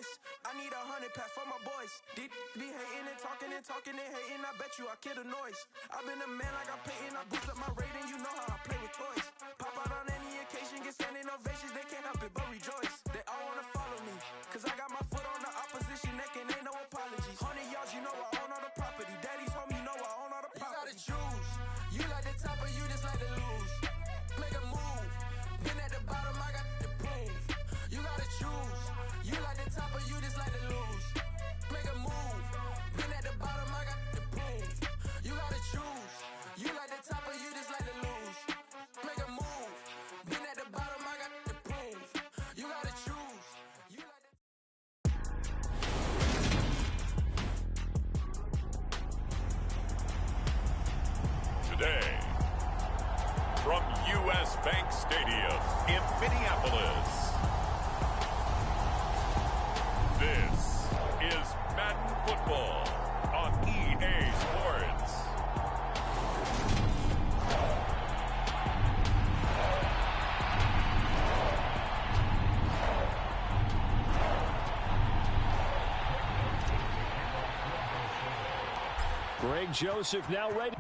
voice. I need 100 pack for my boys. Be hating and talking and talking and hating. I bet you I kill the noise. I've been a man like I'm Peyton. I boost up my rating. You know how I play with toys. Pop out on any occasion, get standing ovations. They can't help it but rejoice. They all wanna follow me, cause I got my foot on the opposition neck and ain't no apologies. 100 yards, you know I own all the property. Daddy's home, you know I own all the property. You gotta choose. You like the top or you just like to lose. Make a move. Been at the bottom, I got to prove. You gotta choose. You like the top or you just like to lose. Make a move. Been at the bottom, I got to prove. You gotta choose. You like the top or you just like to lose. Make a move. Been at the bottom, I got to prove. You gotta choose. You like the Today, from U.S. Bank Stadium in Minneapolis, this is Madden Football on EA Sports. Greg Joseph now ready.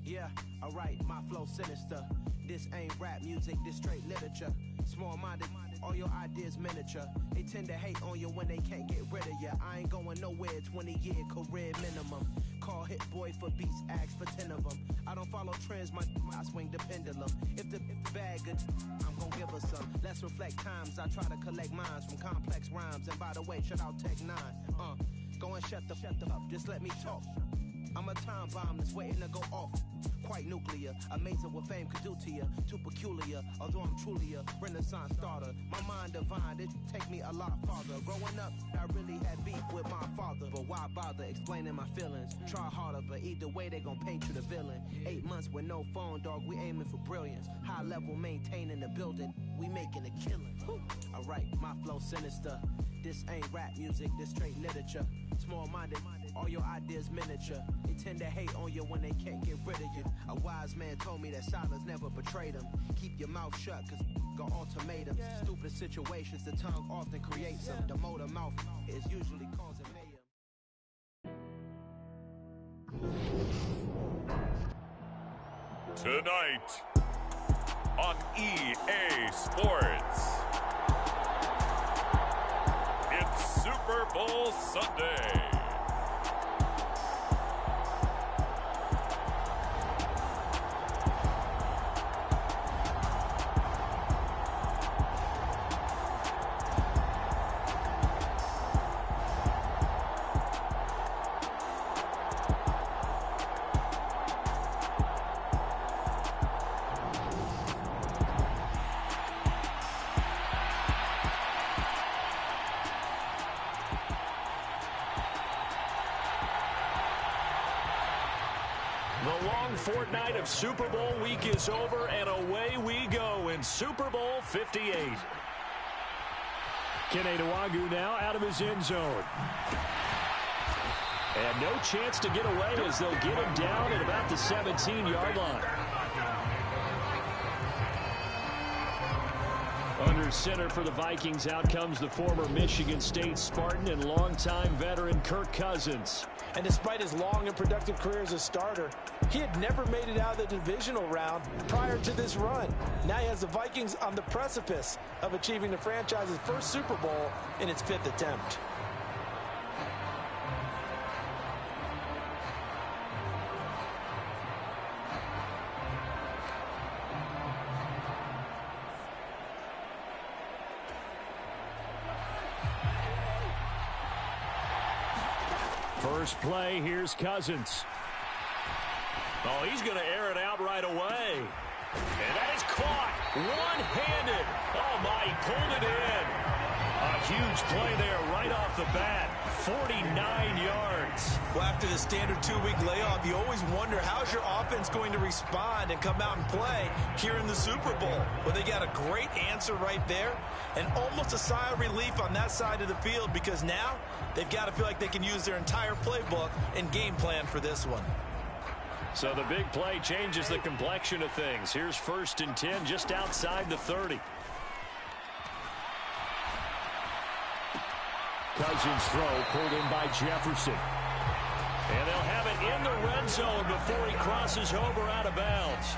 Yeah, alright, my flow sinister. This ain't rap music, this straight literature. Small-minded, all your ideas miniature. They tend to hate on you when they can't get rid of you. I ain't going nowhere, 20-year career minimum. Call Hit Boy for beats, ask for 10 of them. I don't follow trends, I swing the pendulum. If the bag good, I'm gonna give her some. Let's reflect times, I try to collect minds from complex rhymes. And by the way, shut out Tech 9. Go and shut the up, just let me talk. I'm a time bomb that's waiting to go off. Quite nuclear, amazing what fame could do to you. Too peculiar, although I'm truly a renaissance starter. My mind divine, it take me a lot farther. Growing up, I really had beef with my father. But why bother explaining my feelings? Try harder, but either way they gon' paint you the villain. 8 months with no phone, dog, we aiming for brilliance. High level maintaining the building, we making a killing. Alright, my flow sinister. This ain't rap music, this straight literature. Small-minded, all your ideas miniature. They tend to hate on you when they can't get rid of you. A wise man told me that silence never betrayed him. Keep your mouth shut, cause got ultimatums. Stupid situations, the tongue often creates them. The motor mouth is usually causing mayhem. Tonight on EA Sports, it's Super Bowl Sunday. The long fortnight of Super Bowl week is over, and away we go in Super Bowl 58. Kene Nwangwu now out of his end zone. And no chance to get away as they'll get him down at about the 17-yard line. Under center for the Vikings, out comes the former Michigan State Spartan and longtime veteran Kirk Cousins. And despite his long and productive career as a starter, he had never made it out of the divisional round prior to this run. Now he has the Vikings on the precipice of achieving the franchise's first Super Bowl in its 5th attempt. First play, here's Cousins. Oh, he's going to air it out right away. And that is caught one-handed. Oh, my, he pulled it in. A huge play there right off the bat. 49 yards. Well, after the standard 2-week layoff, you always wonder how's your offense going to respond and come out and play here in the Super Bowl. Well, they got a great answer right there and almost a sigh of relief on that side of the field because now they've got to feel like they can use their entire playbook and game plan for this one. So the big play changes the complexion of things. Here's 1st and 10 just outside the 30. Cousins throw pulled in by Jefferson. And they'll have it in the red zone before he crosses over out of bounds.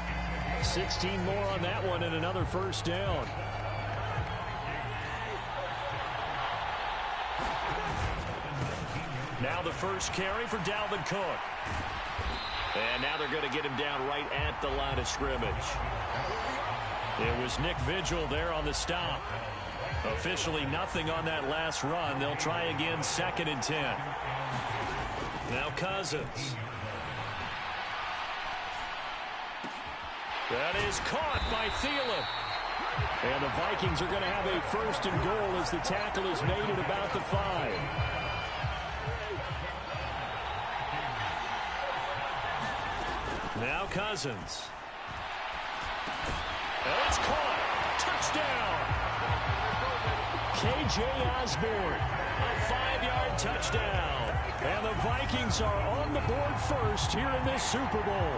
16 more on that one and another 1st down. Now the first carry for Dalvin Cook. And now they're going to get him down right at the line of scrimmage. It was Nick Vigil there on the stop. Officially nothing on that last run. They'll try again 2nd and 10. Now Cousins. That is caught by Thielen. And the Vikings are going to have a 1st and goal as the tackle is made at about the 5. Now Cousins. And it's caught. Touchdown. K.J. Osborne, a 5-yard touchdown. And the Vikings are on the board first here in this Super Bowl.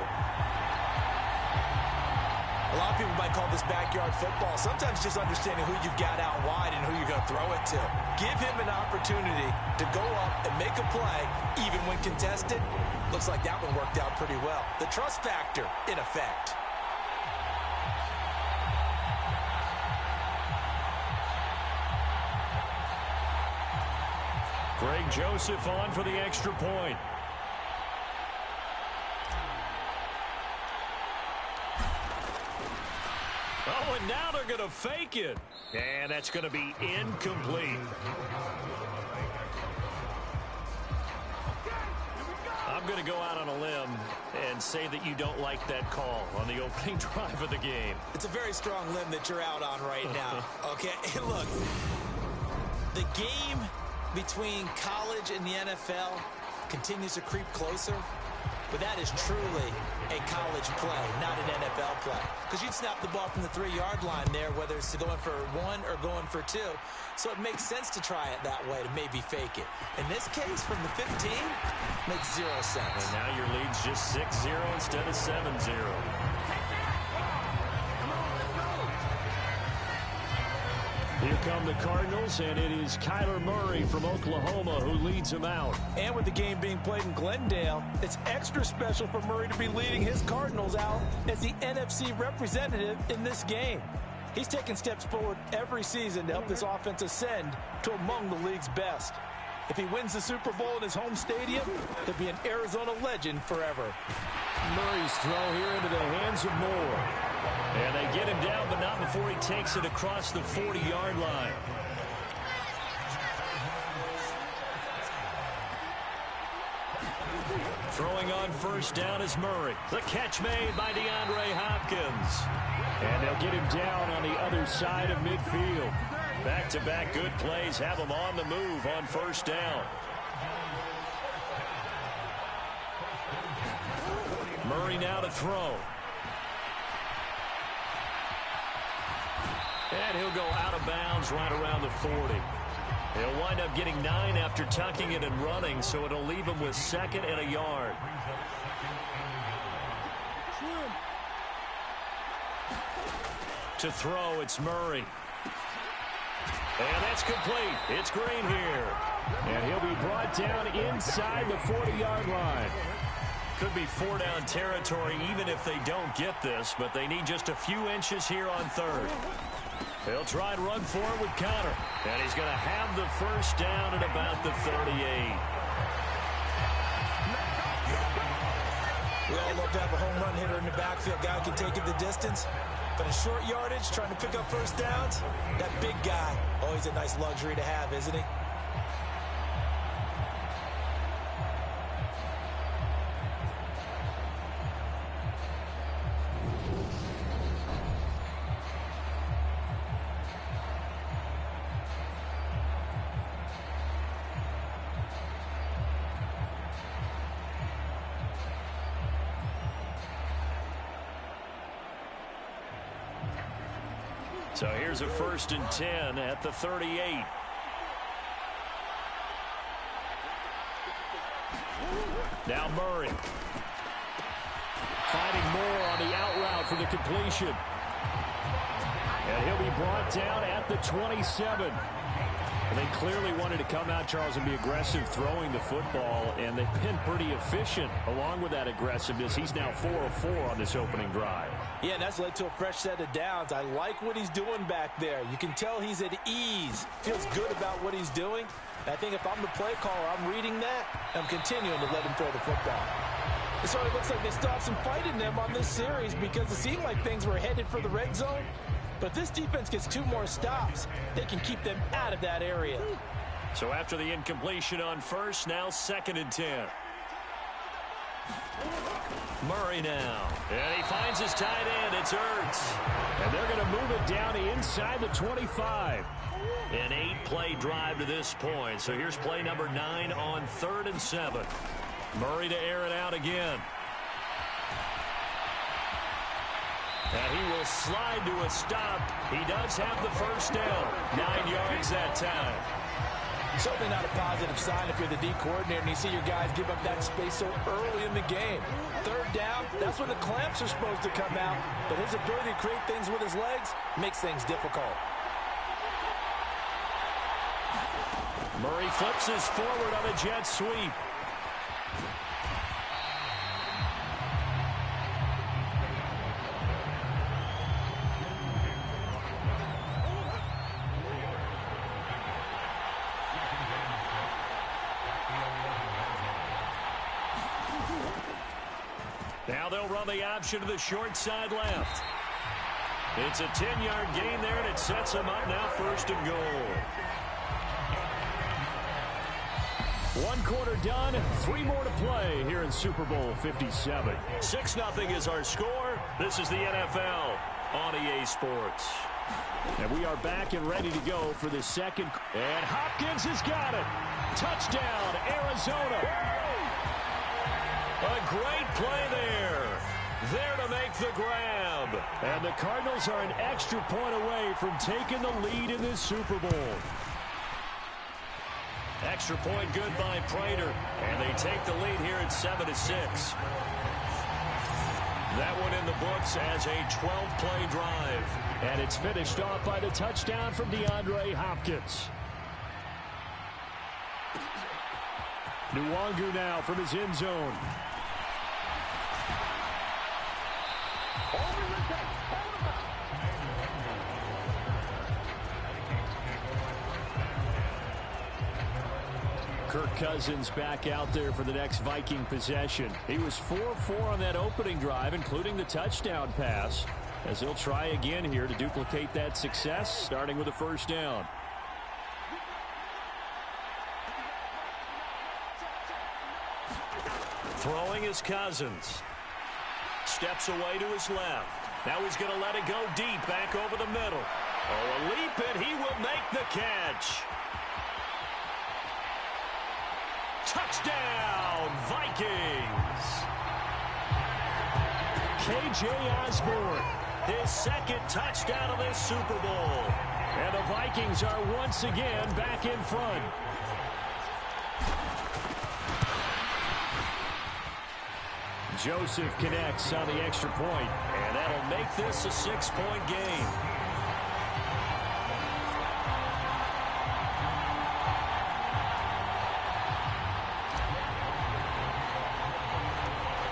A lot of people might call this backyard football. Sometimes just understanding who you've got out wide and who you're going to throw it to. Give him an opportunity to go up and make a play, even when contested. Looks like that one worked out pretty well. The trust factor in effect. Greg Joseph on for the extra point. Oh, and now they're going to fake it. And that's going to be incomplete. I'm going to go out on a limb and say that you don't like that call on the opening drive of the game. It's a very strong limb that you're out on right now. Okay, and look, the game between college and the NFL continues to creep closer, but that is truly a college play, not an NFL play. Because you'd snap the ball from the 3-yard line there, whether it's going for 1 or going for 2. So it makes sense to try it that way to maybe fake it. In this case, from the 15, makes 0 sense. And now your lead's just 6-0 instead of 7-0. Here come the Cardinals, and it is Kyler Murray from Oklahoma who leads them out. And with the game being played in Glendale, it's extra special for Murray to be leading his Cardinals out as the NFC representative in this game. He's taken steps forward every season to help this offense ascend to among the league's best. If he wins the Super Bowl in his home stadium, he'll be an Arizona legend forever. Murray's throw here into the hands of Moore. And they get him down, but not before he takes it across the 40-yard line. Throwing on 1st down is Murray. The catch made by DeAndre Hopkins. And they'll get him down on the other side of midfield. Back-to-back good plays have him on the move on 1st down. Murray now to throw. And he'll go out of bounds right around the 40. He'll wind up getting 9 after tucking it and running, so it'll leave him with 2nd and a yard. To throw, it's Murray. And that's complete. It's Green here. And he'll be brought down inside the 40-yard line. Could be 4-down territory even if they don't get this, but they need just a few inches here on 3rd. They'll try and run for it with Conner. And he's going to have the 1st down at about the 38. We all love to have a home run hitter in the backfield. Guy who can take it the distance. But in short yardage, trying to pick up 1st downs, that big guy, always a nice luxury to have, isn't he? So here's a 1st and 10 at the 38. Now Murray. Finding more on the out route for the completion. And he'll be brought down at the 27. And they clearly wanted to come out, Charles, and be aggressive throwing the football, and they've been pretty efficient along with that aggressiveness. He's now 4 of 4 on this opening drive. Yeah, and that's led to a fresh set of downs. I like what he's doing back there. You can tell he's at ease. Feels good about what he's doing. I think if I'm the play caller, I'm reading that. I'm continuing to let him throw the football. So it looks like they still have some fight in them on this series because it seemed like things were headed for the red zone. But if this defense gets 2 more stops, they can keep them out of that area. So after the incompletion on 1st, now 2nd and 10. Murray now. And he finds his tight end. It's Ertz. And they're going to move it down inside the 25. An 8-play drive to this point. So here's play number 9 on 3rd and 7. Murray to air it out again. And he will slide to a stop. He does have the 1st down. 9 yards that time. Certainly not a positive sign if you're the D coordinator and you see your guys give up that space so early in the game. 3rd down, that's when the clamps are supposed to come out. But his ability to create things with his legs makes things difficult. Murray flips his forward on a jet sweep. Now they'll run the option to the short side left. It's a 10-yard gain there, and it sets them up now 1st and goal. 1 quarter done, 3 more to play here in Super Bowl 57. 6-0 is our score. This is the NFL on EA Sports. And we are back and ready to go for the second. And Hopkins has got it. Touchdown, Arizona. A great play there. There to make the grab. And the Cardinals are an extra point away from taking the lead in this Super Bowl. Extra point good by Prater. And they take the lead here at 7-6. That one in the books as a 12-play drive. And it's finished off by the touchdown from DeAndre Hopkins. Nwangu now from his end zone. Kirk Cousins back out there for the next Viking possession. He was 4-4 on that opening drive, including the touchdown pass, as he'll try again here to duplicate that success, starting with a 1st down. Throwing is Cousins. Steps away to his left. Now he's going to let it go deep, back over the middle. Oh, a leap, and he will make the catch. Touchdown, Vikings. K.J. Osborne, his 2nd touchdown of this Super Bowl. And the Vikings are once again back in front. Joseph connects on the extra point, and that'll make this a 6-point game.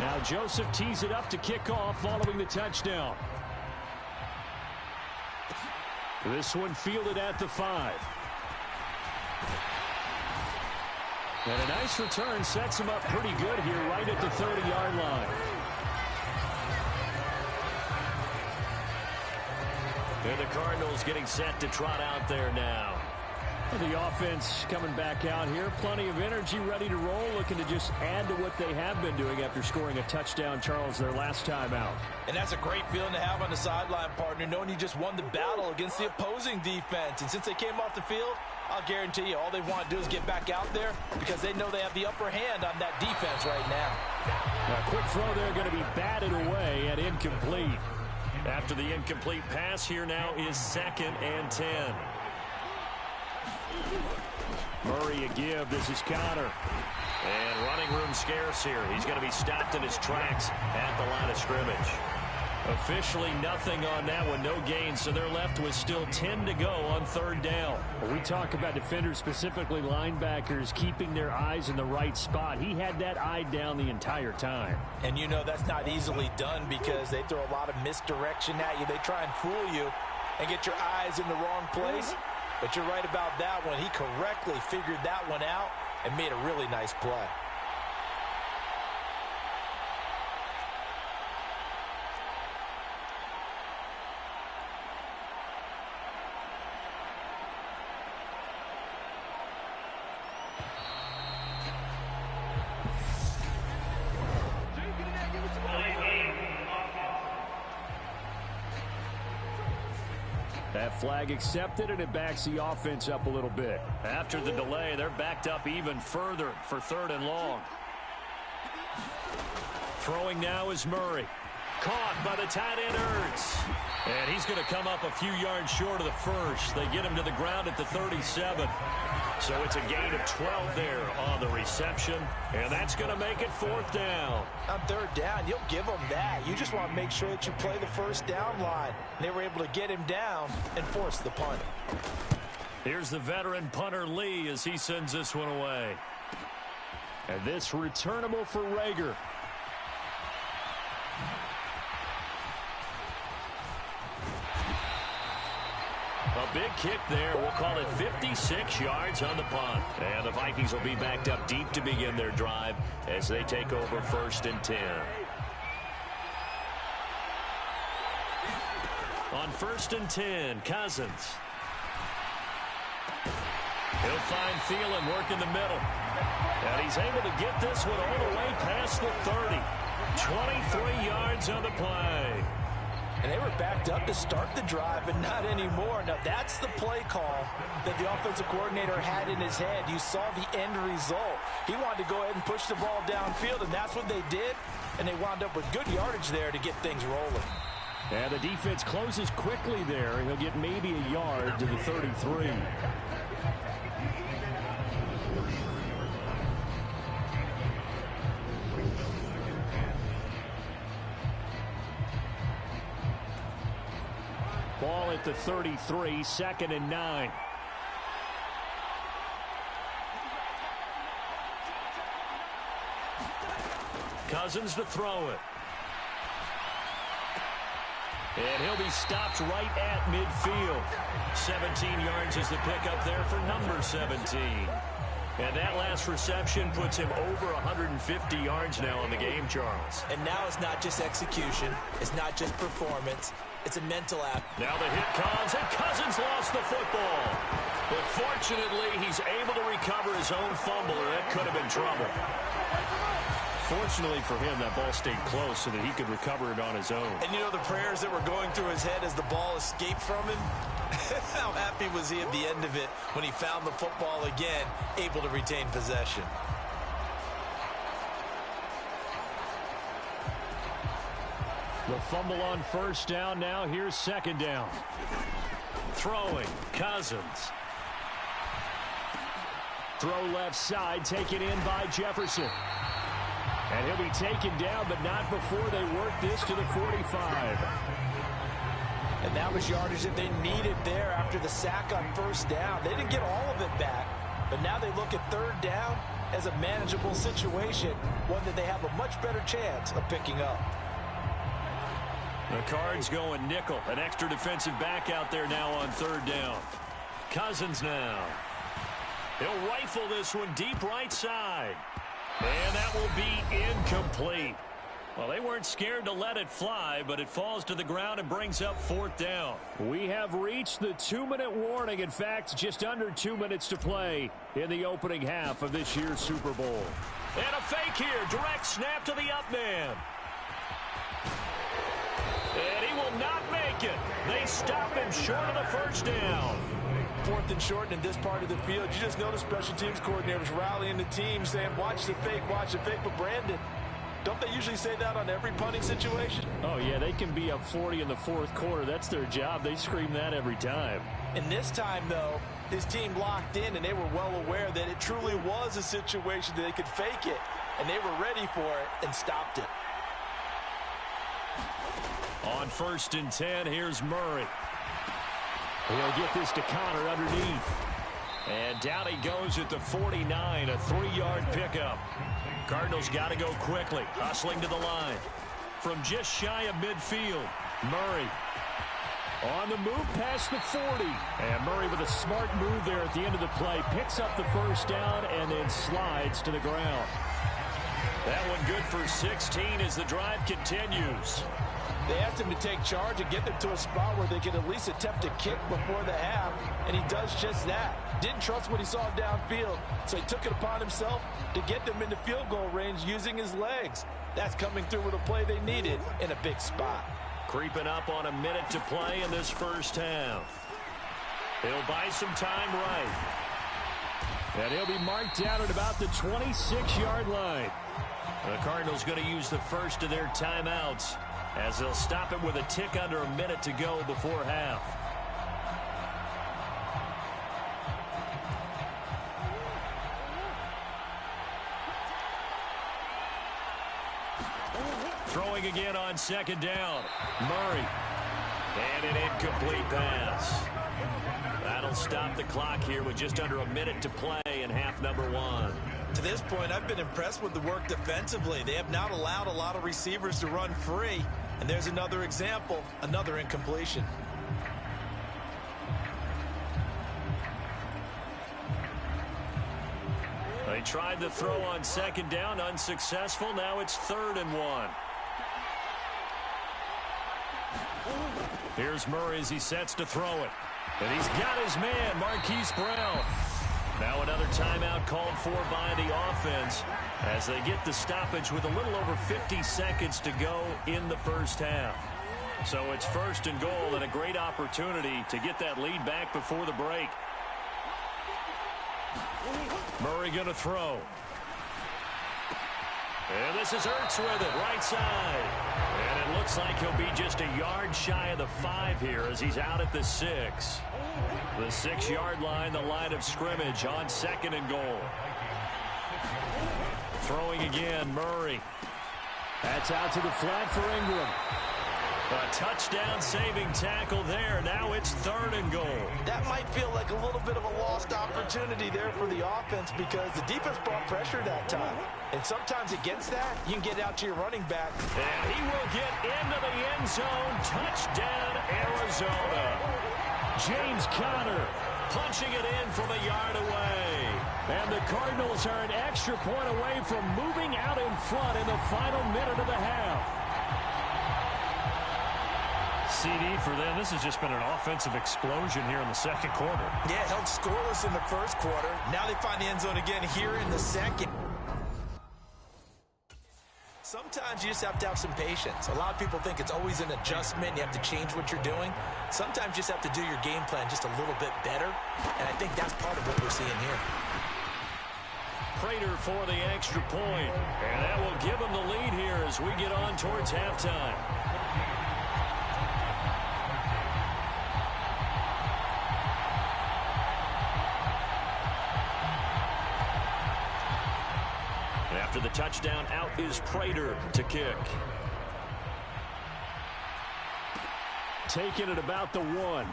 Now Joseph tees it up to kick off following the touchdown. This one fielded at the 5. And a nice return sets him up pretty good here right at the 30-yard line. And the Cardinals getting set to trot out there now. The offense coming back out here. Plenty of energy, ready to roll, looking to just add to what they have been doing after scoring a touchdown, Charles, their last time out. And that's a great feeling to have on the sideline, partner, knowing you just won the battle against the opposing defense. And since they came off the field, I'll guarantee you all they want to do is get back out there because they know they have the upper hand on that defense right now. A quick throw there going to be batted away and incomplete. After the incomplete pass, here now is 2nd and 10. Murray a give. This is Connor. And running room scarce here. He's going to be stopped in his tracks at the line of scrimmage. Officially nothing on that one, no gain, so they're left with still 10 to go on 3rd down. We talk about defenders, specifically linebackers, keeping their eyes in the right spot. He had that eye down the entire time. And you know that's not easily done because they throw a lot of misdirection at you. They try and fool you and get your eyes in the wrong place. But you're right about that one. He correctly figured that one out and made a really nice play. That flag accepted, and it backs the offense up a little bit. After the delay, they're backed up even further for 3rd and long. Throwing now is Murray. Caught by the tight end Ertz. And he's going to come up a few yards short of the first. They get him to the ground at the 37. So it's a gain of 12 there on the reception. And that's going to make it 4th down. On 3rd down, you'll give them that. You just want to make sure that you play the 1st down line. They were able to get him down and force the punt. Here's the veteran punter Lee as he sends this one away. And this returnable for Rager. A big kick there. We'll call it 56 yards on the punt. And the Vikings will be backed up deep to begin their drive as they take over 1st and 10. On 1st and 10, Cousins. He'll find Thielen working the middle. And he's able to get this one all the way past the 30. 23 yards on the play. And they were backed up to start the drive, but not anymore. Now, that's the play call that the offensive coordinator had in his head. You saw the end result. He wanted to go ahead and push the ball downfield, and that's what they did. And they wound up with good yardage there to get things rolling. And the defense closes quickly there. He'll get maybe a yard to the 33. Ball at the 33, 2nd and 9. Cousins to throw it. And he'll be stopped right at midfield. 17 yards is the pickup there for number 17. And that last reception puts him over 150 yards now in the game, Charles. And now it's not just execution. It's not just performance. It's a mental app. Now the hit comes, and Cousins lost the football. But fortunately, he's able to recover his own fumble, or that could have been trouble. Fortunately for him, that ball stayed close so that he could recover it on his own. And you know the prayers that were going through his head as the ball escaped from him? How happy was he at the end of it when he found the football again, able to retain possession? The fumble on 1st down. Now here's 2nd down. Throwing, Cousins. Throw left side, taken in by Jefferson. And he'll be taken down, but not before they work this to the 45. And that was yardage that they needed there after the sack on 1st down. They didn't get all of it back, but now they look at 3rd down as a manageable situation, one that they have a much better chance of picking up. The Cards going nickel. An extra defensive back out there now on 3rd down. Cousins now. He'll rifle this one deep right side. And that will be incomplete. Well, they weren't scared to let it fly, but it falls to the ground and brings up 4th down. We have reached the 2-minute warning. In fact, just under 2 minutes to play in the opening half of this year's Super Bowl. And a fake here. Direct snap to the up man. And he will not make it. They stop him short of the 1st down. 4th and short in this part of the field. You just notice special teams coordinators rallying the team saying, watch the fake, but Brandon, Don't they usually say that on every punting situation? Oh, yeah, they can be up 40 in the fourth quarter. That's their job. They scream that every time. And this time, though, his team locked in, and they were well aware that it truly was a situation that they could fake it, and they were ready for it and stopped it. On 1st and 10, here's Murray. He'll get this to Connor underneath. And down he goes at the 49, a 3-yard pickup. Cardinals got to go quickly, hustling to the line. From just shy of midfield, Murray on the move past the 40. And Murray with a smart move there at the end of the play. Picks up the first down and then slides to the ground. That one good for 16 as the drive continues. They asked him to take charge and get them to a spot where they could at least attempt a kick before the half, and he does just that. Didn't trust what he saw downfield, so he took it upon himself to get them into field goal range using his legs. That's coming through with a play they needed in a big spot. Creeping up on a minute to play in this first half. He'll buy some time right. And he'll be marked down at about the 26-yard line. The Cardinals going to use the first of their timeouts, as they'll stop it with a tick under a minute to go before half. Throwing again on 2nd down. Murray. And an incomplete pass. That'll stop the clock here with just under a minute to play in half number 1. To this point, I've been impressed with the work defensively. They have not allowed a lot of receivers to run free. And there's another example, another incompletion. They tried the throw on 2nd down, unsuccessful. Now it's 3rd and 1. Here's Murray as he sets to throw it. And he's got his man, Marquise Brown. Now another timeout called for by the offense as they get the stoppage with a little over 50 seconds to go in the first half. So it's 1st and goal and a great opportunity to get that lead back before the break. Murray going to throw. And this is Ertz with it, right side. And it looks like he'll be just a yard shy of the 5 here as he's out at the 6. The 6-yard line, the line of scrimmage on 2nd and goal. Throwing again, Murray. That's out to the flat for Ingram. A touchdown-saving tackle there. Now it's 3rd and goal. That might feel like a little bit of a lost opportunity there for the offense because the defense brought pressure that time. And sometimes against that, you can get out to your running back. And he will get into the end zone. Touchdown, Arizona. James Conner punching it in from a yard away. And the Cardinals are an extra point away from moving out in front in the final minute of the half. CD for them. This has just been an offensive explosion here in the 2nd quarter. Yeah, held scoreless in the 1st quarter. Now they find the end zone again here in the 2nd. Sometimes you just have to have some patience. A lot of people think it's always an adjustment. You have to change what you're doing. Sometimes you just have to do your game plan just a little bit better. And I think that's part of what we're seeing here. Prater for the extra point. And that will give them the lead here as we get on towards halftime. After the touchdown, out is Prater to kick. Taking it about the 1.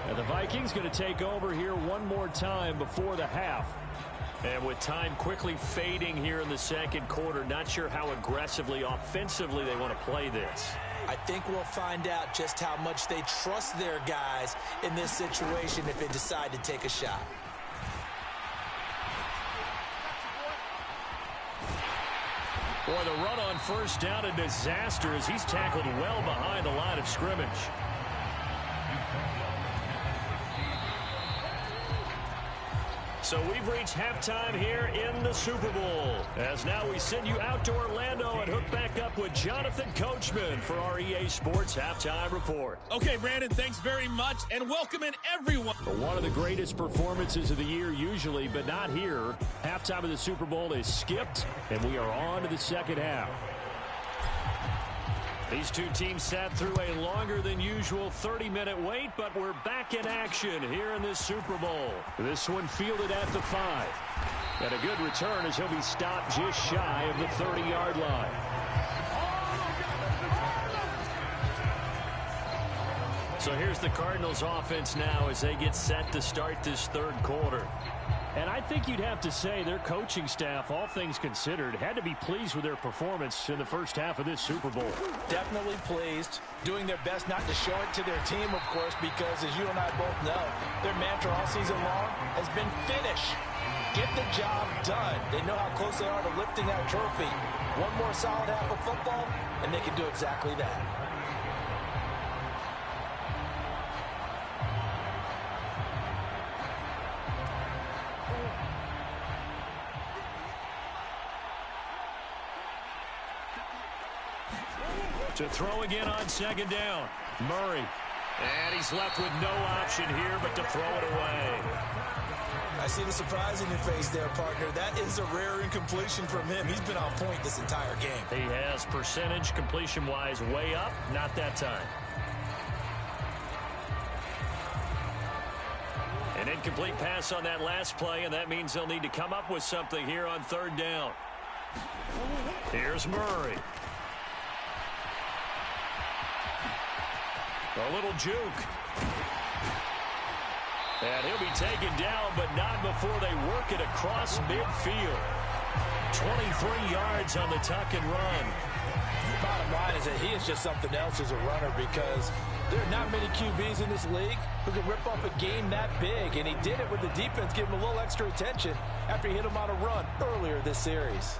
And the Vikings going to take over here one more time before the half. And with time quickly fading here in the 2nd quarter, not sure how aggressively, offensively they want to play this. I think we'll find out just how much they trust their guys in this situation if they decide to take a shot. Boy, the run on 1st down, a disaster as he's tackled well behind the line of scrimmage. So we've reached halftime here in the Super Bowl. As now we send you out to Orlando and hook back up with Jonathan Coachman for our EA Sports Halftime Report. Okay, Brandon, thanks very much, and welcome in everyone. One of the greatest performances of the year usually, but not here. Halftime of the Super Bowl is skipped, and we are on to the second half. These two teams sat through a longer than usual 30-minute wait, but we're back in action here in this Super Bowl. This one fielded at the 5. And a good return as he'll be stopped just shy of the 30-yard line. So here's the Cardinals offense now as they get set to start this third quarter. And I think you'd have to say their coaching staff, all things considered, had to be pleased with their performance in the first half of this Super Bowl. Definitely pleased, doing their best not to show it to their team, of course, because as you and I both know, their mantra all season long has been finish. Get the job done. They know how close they are to lifting that trophy. One more solid half of football, and they can do exactly that. To throw again on second down. Murray. And he's left with no option here but to throw it away. I see the surprise in your face there, partner. That is a rare incompletion from him. He's been on point this entire game. He has percentage completion-wise way up. Not that time. An incomplete pass on that last play, and that means they'll need to come up with something here on third down. Here's Murray. A little juke. And he'll be taken down, but not before they work it across midfield. 23 yards on the tuck and run. Bottom line is that he is just something else as a runner because there are not many QBs in this league who can rip off a game that big, and he did it with the defense giving him a little extra attention after he hit him on a run earlier this series.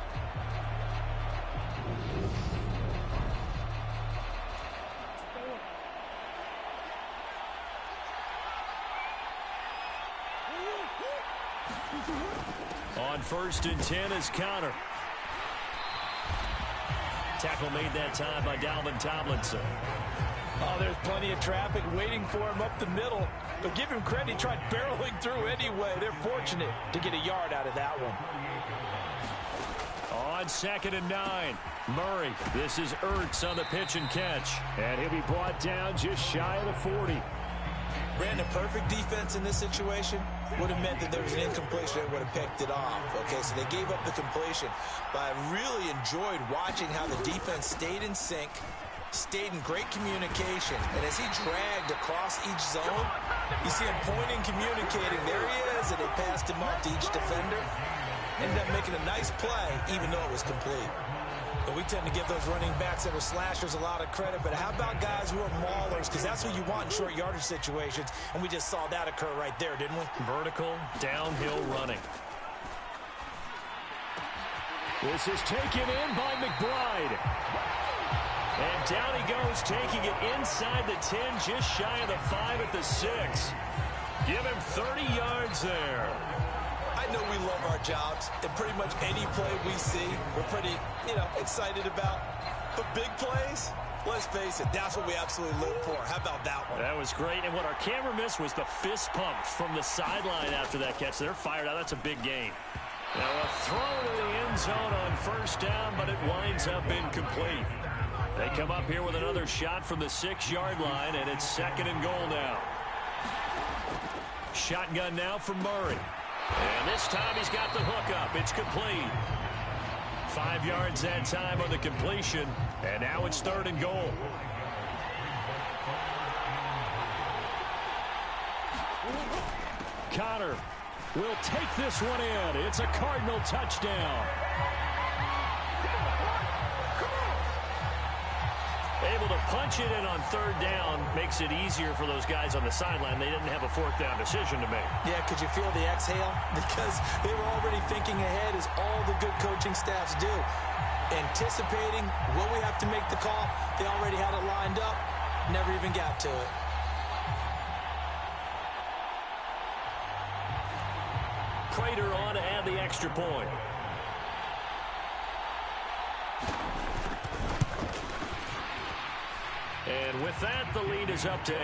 On 1st and 10 is Connor. Tackle made that time by Dalvin Tomlinson. Oh, there's plenty of traffic waiting for him up the middle. But give him credit, he tried barreling through anyway. They're fortunate to get a yard out of that one. On 2nd and 9, Murray. This is Ertz on the pitch and catch. And he'll be brought down just shy of the 40. Brandon, perfect defense in this situation would have meant that there was an incompletion and would have picked it off. Okay, so they gave up the completion. But I really enjoyed watching how the defense stayed in sync, stayed in great communication. And as he dragged across each zone, you see him pointing, communicating. There he is, and they passed him off to each defender. Ended up making a nice play, even though it was complete. And we tend to give those running backs that are slashers a lot of credit, but how about guys who are maulers? Because that's what you want in short yardage situations, and we just saw that occur right there, didn't we? Vertical, downhill running. This is taken in by McBride. And down he goes, taking it inside the 10, just shy of the 5 at the 6. Give him 30 yards there. I know we love our jobs, and pretty much any play we see, we're pretty, excited about. But big plays, let's face it, that's what we absolutely live for. How about that one? That was great, and what our camera missed was the fist pump from the sideline after that catch. They're fired out. That's a big gain. Now a throw to the end zone on 1st down, but it winds up incomplete. They come up here with another shot from the 6-yard line, and it's 2nd and goal now. Shotgun now from Murray. And this time he's got the hook up. It's complete. 5 yards that time on the completion. And now it's 3rd and goal. Connor will take this one in. It's a Cardinal touchdown. Able to punch it in on 3rd down makes it easier for those guys on the sideline. They didn't have a 4th down decision to make. Yeah, could you feel the exhale? Because they were already thinking ahead, as all the good coaching staffs do. Anticipating, will we have to make the call? They already had it lined up, never even got to it. Prater on to add the extra point. And with that, the lead is up to 8.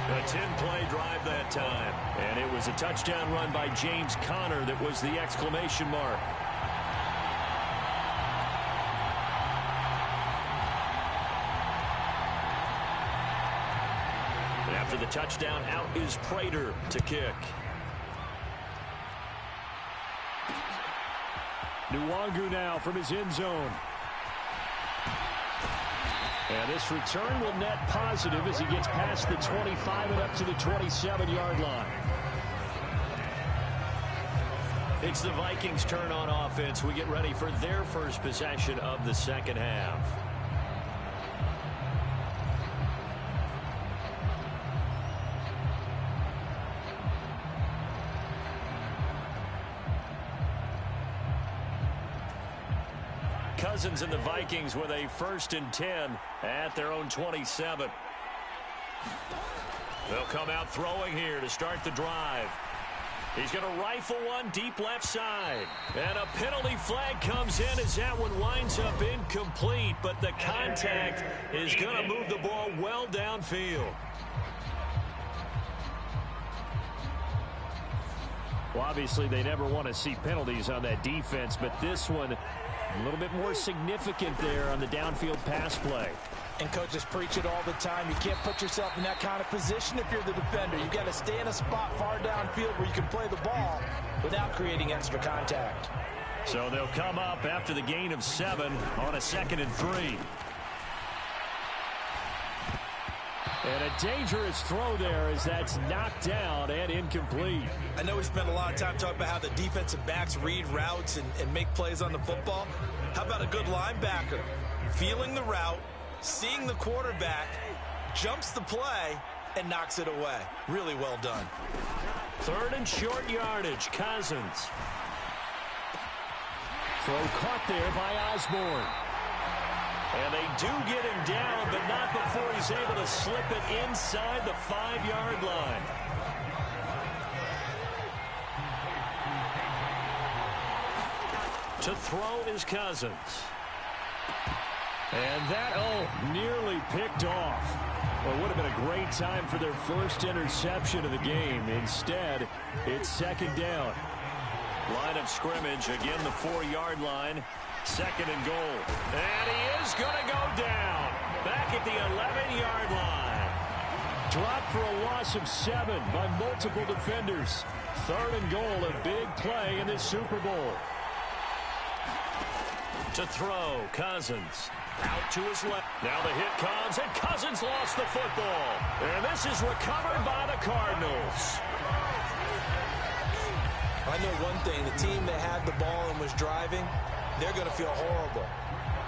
A 10-play drive that time. And it was a touchdown run by James Conner that was the exclamation mark. And after the touchdown, out is Prater to kick. Nwangu now from his end zone. And this return will net positive as he gets past the 25 and up to the 27-yard line. It's the Vikings' turn on offense. We get ready for their first possession of the second half. Cousins and the Vikings with a 1st and 10 at their own 27. They'll come out throwing here to start the drive. He's going to rifle one deep left side. And a penalty flag comes in as that one winds up incomplete. But the contact is going to move the ball well downfield. Well, obviously, they never want to see penalties on that defense. But this one, a little bit more significant there on the downfield pass play. And coaches preach it all the time. You can't put yourself in that kind of position if you're the defender. You've got to stay in a spot far downfield where you can play the ball without creating extra contact. So they'll come up after the gain of 7 on a 2nd and 3. And a dangerous throw there as that's knocked down and incomplete. I know we spent a lot of time talking about how the defensive backs read routes and make plays on the football. How about a good linebacker? Feeling the route, seeing the quarterback, jumps the play, and knocks it away. Really well done. 3rd and short yardage, Cousins. Throw caught there by Osborne. And they do get him down, but not before he's able to slip it inside the 5-yard line. To throw is Cousins. And that, nearly picked off. Well, it would have been a great time for their first interception of the game. Instead, it's 2nd down. Line of scrimmage, again the 4-yard line. 2nd and goal. And he is going to go down. Back at the 11-yard line. Dropped for a loss of 7 by multiple defenders. 3rd and goal, a big play in this Super Bowl. To throw, Cousins. Out to his left. Now the hit comes, and Cousins lost the football. And this is recovered by the Cardinals. I know one thing. The team that had the ball and was driving, they're going to feel horrible.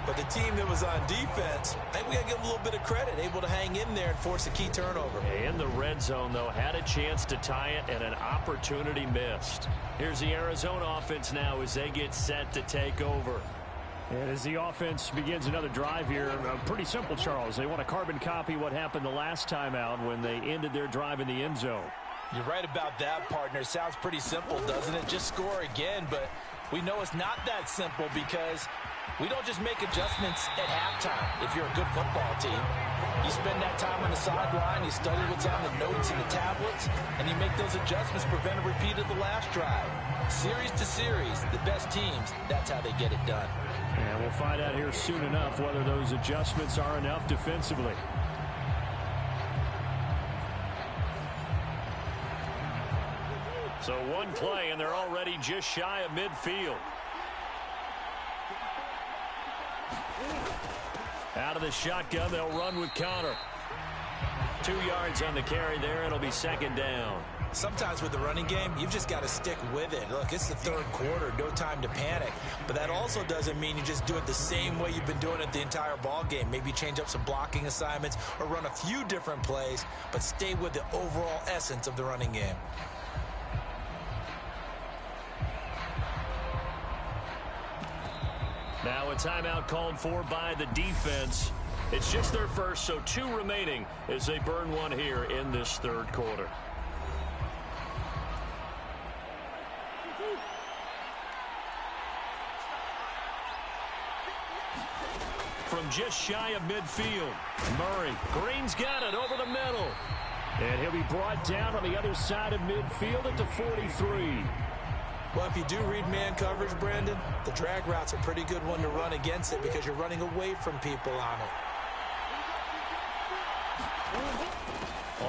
But the team that was on defense, I think we got to give them a little bit of credit. Able to hang in there and force a key turnover. In the red zone, though, had a chance to tie it and an opportunity missed. Here's the Arizona offense now as they get set to take over. And as the offense begins another drive here, pretty simple, Charles. They want to carbon copy what happened the last time out when they ended their drive in the end zone. You're right about that, partner. Sounds pretty simple, doesn't it? Just score again, but we know it's not that simple because we don't just make adjustments at halftime if you're a good football team. You spend that time on the sideline, you study what's on the notes and the tablets, and you make those adjustments to prevent a repeat of the last drive. Series to series, the best teams, that's how they get it done. And we'll find out here soon enough whether those adjustments are enough defensively. So one play, and they're already just shy of midfield. Out of the shotgun, they'll run with Conner. 2 yards on the carry there. It'll be 2nd down. Sometimes with the running game, you've just got to stick with it. Look, it's the 3rd quarter, no time to panic. But that also doesn't mean you just do it the same way you've been doing it the entire ball game. Maybe change up some blocking assignments or run a few different plays, but stay with the overall essence of the running game. Now a timeout called for by the defense. It's just their first, so 2 remaining as they burn one here in this 3rd quarter. from just shy of midfield. Murray, Green's got it over the middle. And he'll be brought down on the other side of midfield at the 43. Well, if you do read man coverage, Brandon, the drag route's a pretty good one to run against it because you're running away from people on it.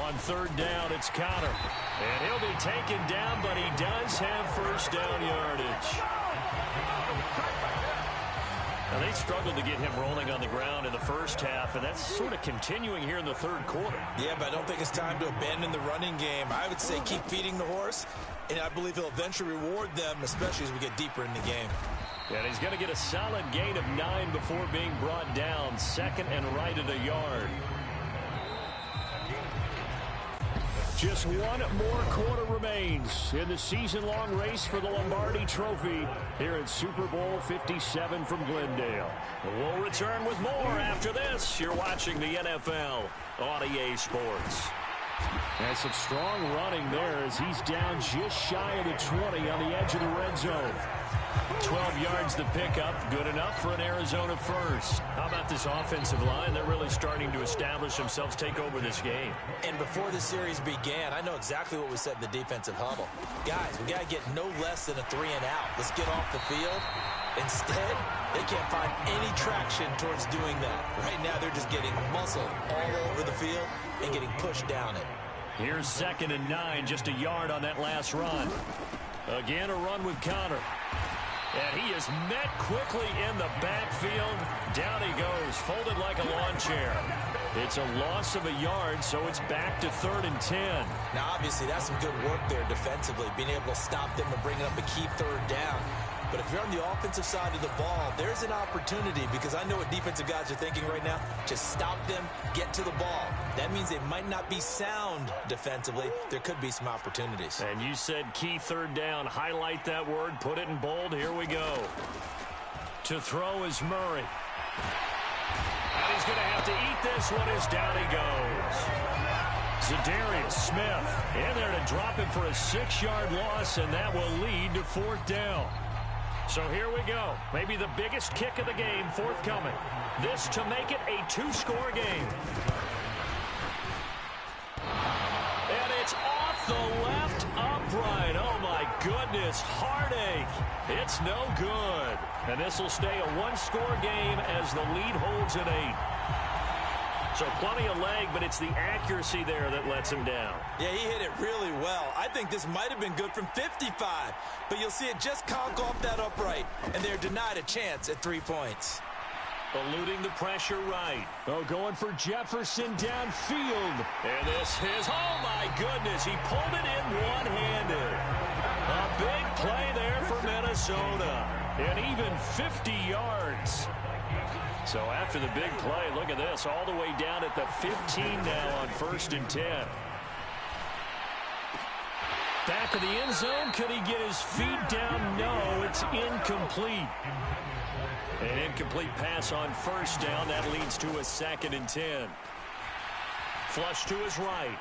On third down, it's Connor. And he'll be taken down, but he does have first down yardage. Now, they struggled to get him rolling on the ground in the first half, and that's sort of continuing here in the third quarter. Yeah, but I don't think it's time to abandon the running game. I would say keep feeding the horse, and I believe he'll eventually reward them, especially as we get deeper in the game. And he's going to get a solid gain of 9 before being brought down. Second and right at a yard. Just one more quarter remains in the season-long race for the Lombardi Trophy here at Super Bowl 57 from Glendale. We'll return with more after this. You're watching the NFL on EA Sports. And some strong running there as he's down just shy of the 20 on the edge of the red zone. 12 yards to pick up, good enough for an Arizona first. How about this offensive line? They're really starting to establish themselves, take over this game. And before the series began, I know exactly what we said in the defensive huddle. Guys, we got to get no less than a 3-and-out. Let's get off the field. Instead, they can't find any traction towards doing that. Right now, they're just getting muscle all over the field and getting pushed down it. Here's 2nd and 9, just a yard on that last run. Again, a run with Connor. And he is met quickly in the backfield. Down he goes, folded like a lawn chair. It's a loss of a yard, so it's back to 3rd and 10. Now, obviously, that's some good work there defensively, being able to stop them and bringing up a key 3rd down. But if you're on the offensive side of the ball, there's an opportunity because I know what defensive guys are thinking right now. Just stop them, get to the ball. That means they might not be sound defensively. There could be some opportunities. And you said key 3rd down. Highlight that word. Put it in bold. Here we go. To throw is Murray. And he's going to have to eat this one as down he goes. Za'Darius Smith in there to drop him for a 6-yard loss, and that will lead to 4th down. So here we go. Maybe the biggest kick of the game forthcoming. This to make it a 2-score game. And it's off the left upright. Oh, my goodness. Heartache. It's no good. And this will stay a 1-score game as the lead holds at 8. So plenty of leg, but it's the accuracy there that lets him down. Yeah, he hit it really well. I think this might have been good from 55, but you'll see it just conk off that upright, and they're denied a chance at 3 points. Eluding the pressure right. Oh, going for Jefferson downfield. And this is, oh my goodness, he pulled it in one-handed. A big play there for Minnesota. And even 50 yards. So after the big play, look at this, all the way down at the 15 now on 1st and 10. Back of the end zone, could he get his feet down? No, it's incomplete. An incomplete pass on 1st down, that leads to a 2nd and 10. Flush to his right.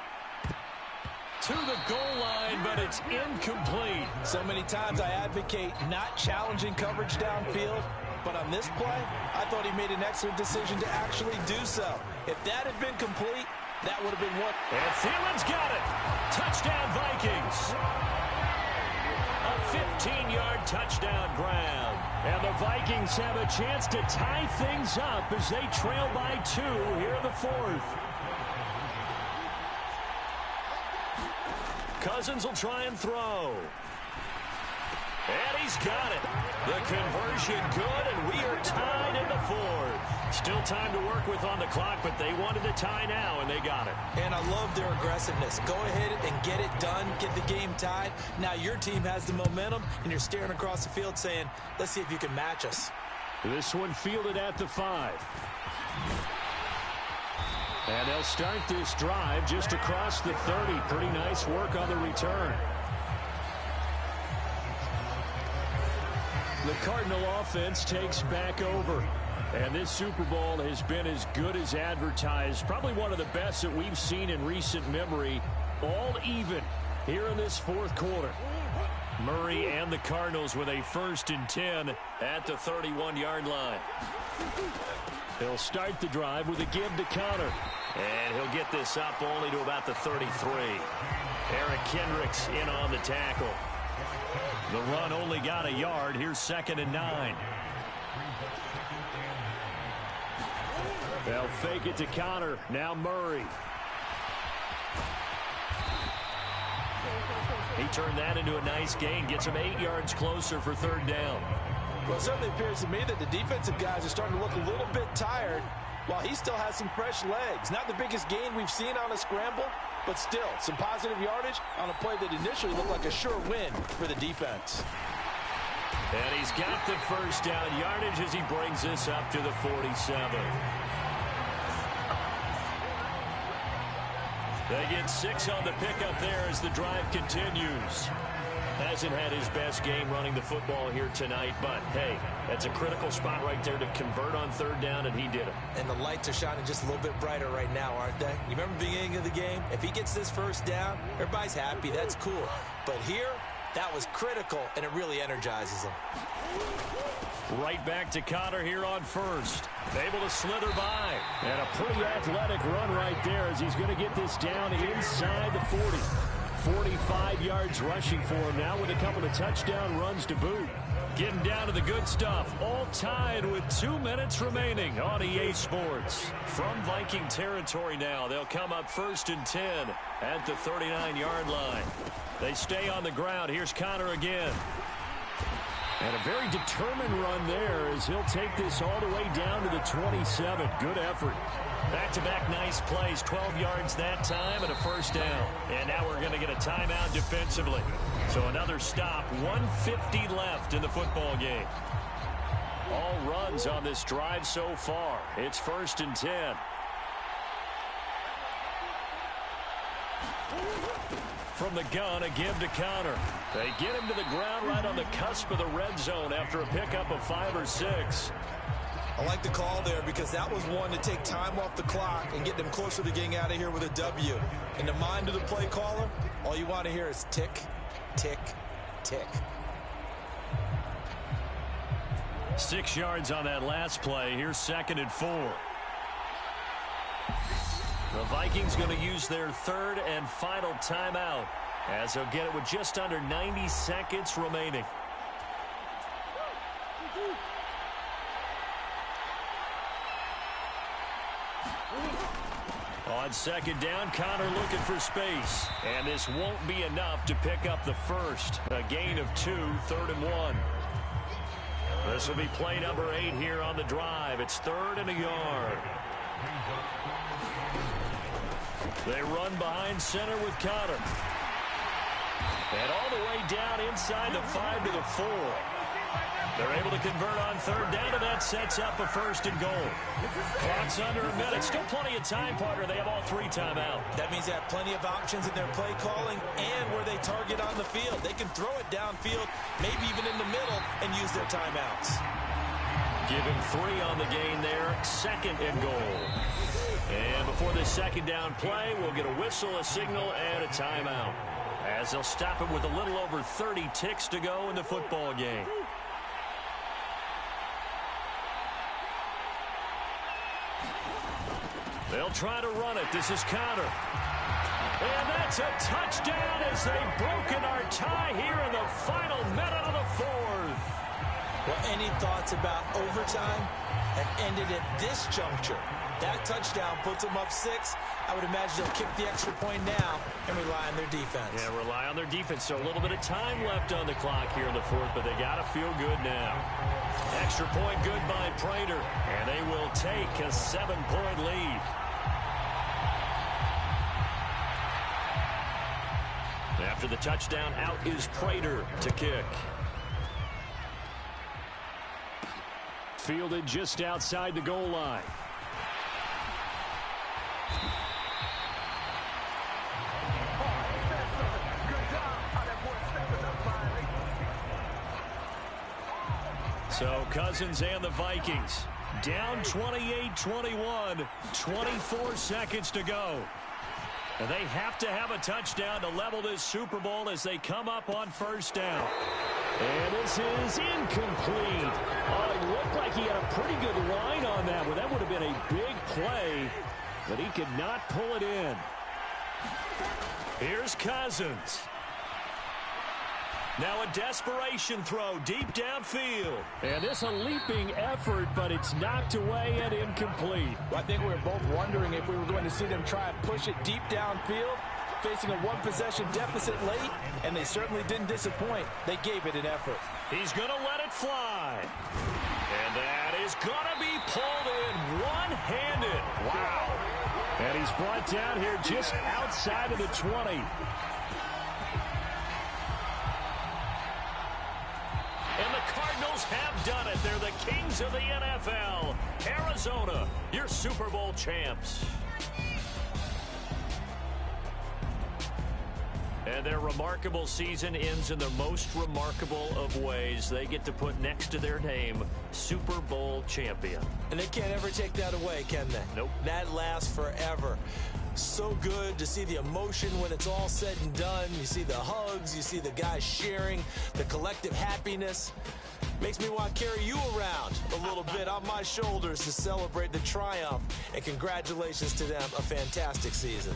To the goal line, but it's incomplete. So many times I advocate not challenging coverage downfield. But on this play, I thought he made an excellent decision to actually do so. If that had been complete, that would have been one. And Thielen's got it. Touchdown, Vikings. A 15-yard touchdown grab. And the Vikings have a chance to tie things up as they trail by 2 here in the 4th. Cousins will try and throw. And he's got it. The conversion good, and we are tied in the 4th. Still time to work with on the clock, but they wanted the tie now, and they got it. And I love their aggressiveness. Go ahead and get it done, get the game tied. Now your team has the momentum, and you're staring across the field saying, let's see if you can match us. This one fielded at the 5. And they'll start this drive just across the 30. Pretty nice work on the return. The Cardinal offense takes back over. And this Super Bowl has been as good as advertised. Probably one of the best that we've seen in recent memory. All even here in this 4th quarter. Murray and the Cardinals with a 1st and 10 at the 31-yard line. He'll start the drive with a give to Connor. And he'll get this up only to about the 33. Eric Kendricks in on the tackle. The run only got a yard. Here's 2nd and 9. They'll fake it to Connor. Now Murray. He turned that into a nice gain. Gets him 8 yards closer for 3rd down. Well, it certainly appears to me that the defensive guys are starting to look a little bit tired while he still has some fresh legs. Not the biggest gain we've seen on a scramble, but still some positive yardage on a play that initially looked like a sure win for the defense. And he's got the 1st down yardage as he brings this up to the 47. They get 6 on the pickup there as the drive continues. Hasn't had his best game running the football here tonight, but hey, that's a critical spot right there to convert on 3rd down, and he did it. And the lights are shining just a little bit brighter right now, aren't they? You remember the beginning of the game? If he gets this 1st down, everybody's happy. That's cool. But here, that was critical, and it really energizes him. Right back to Connor here on 1st. Able to slither by. And a pretty athletic run right there as he's going to get this down inside the 40. 45 yards rushing for him now with a couple of touchdown runs to boot. Getting down to the good stuff. All tied with 2 minutes remaining on EA Sports. From Viking territory now, they'll come up 1st and 10 at the 39-yard line. They stay on the ground. Here's Connor again. And a very determined run there as he'll take this all the way down to the 27. Good effort. Back-to-back nice plays, 12 yards that time and a 1st down. And now we're going to get a timeout defensively. So another stop, 1:50 left in the football game. All runs on this drive so far. It's 1st and 10. From the gun, a give to Connor. They get him to the ground right on the cusp of the red zone after a pickup of 5 or 6. I like the call there because that was one to take time off the clock and get them closer to getting out of here with a W. In the mind of the play caller, all you want to hear is tick, tick, tick. 6 yards on that last play. Here's 2nd and 4. The Vikings going to use their 3rd and final timeout as they'll get it with just under 90 seconds remaining. On 2nd down, Connor looking for space. And this won't be enough to pick up the 1st. A gain of 2, 3rd and 1. This will be play number 8 here on the drive. It's 3rd and a yard. They run behind center with Connor. And all the way down inside the 5 to the 4. They're able to convert on 3rd down, and that sets up a 1st and goal. Clock's under a minute. Still plenty of time, partner. They have all 3 timeout. That means they have plenty of options in their play calling and where they target on the field. They can throw it downfield, maybe even in the middle, and use their timeouts. Give him 3 on the gain there. 2nd and goal. And before this 2nd down play, we'll get a whistle, a signal, and a timeout. As they'll stop it with a little over 30 ticks to go in the football game. They'll try to run it. This is Connor. And that's a touchdown as they've broken our tie here in the final minute of the 4th. Well, any thoughts about overtime have ended at this juncture. That touchdown puts them up 6. I would imagine they'll kick the extra point now and rely on their defense. Yeah, rely on their defense. So a little bit of time left on the clock here in the 4th, but they got to feel good now. Extra point good by Prater, and they will take a 7-point lead. After the touchdown, out is Prater to kick. Fielded just outside the goal line. So Cousins and the Vikings down 28-21, 24 seconds to go. And they have to have a touchdown to level this Super Bowl as they come up on first down. And this is incomplete. Oh, it looked like he had a pretty good line on that one. That would have been a big play, but he could not pull it in. Here's Cousins. Now a desperation throw deep downfield. And this a leaping effort, but it's knocked away and incomplete. Well, I think we were both wondering if we were going to see them try and push it deep downfield, facing a one-possession deficit late, and they certainly didn't disappoint. They gave it an effort. He's going to let it fly. And that is going to be pulled in one-handed. Wow. And he's brought down here just outside of the 20. And the Cardinals have done it. They're the kings of the NFL. Arizona, your Super Bowl champs. And their remarkable season ends in the most remarkable of ways. They get to put next to their name, Super Bowl champion. And they can't ever take that away, can they? Nope. That lasts forever. So good to see the emotion when it's all said and done. You see the hugs, you see the guys sharing, the collective happiness. Makes me want to carry you around a little bit on my shoulders to celebrate the triumph. And congratulations to them, a fantastic season.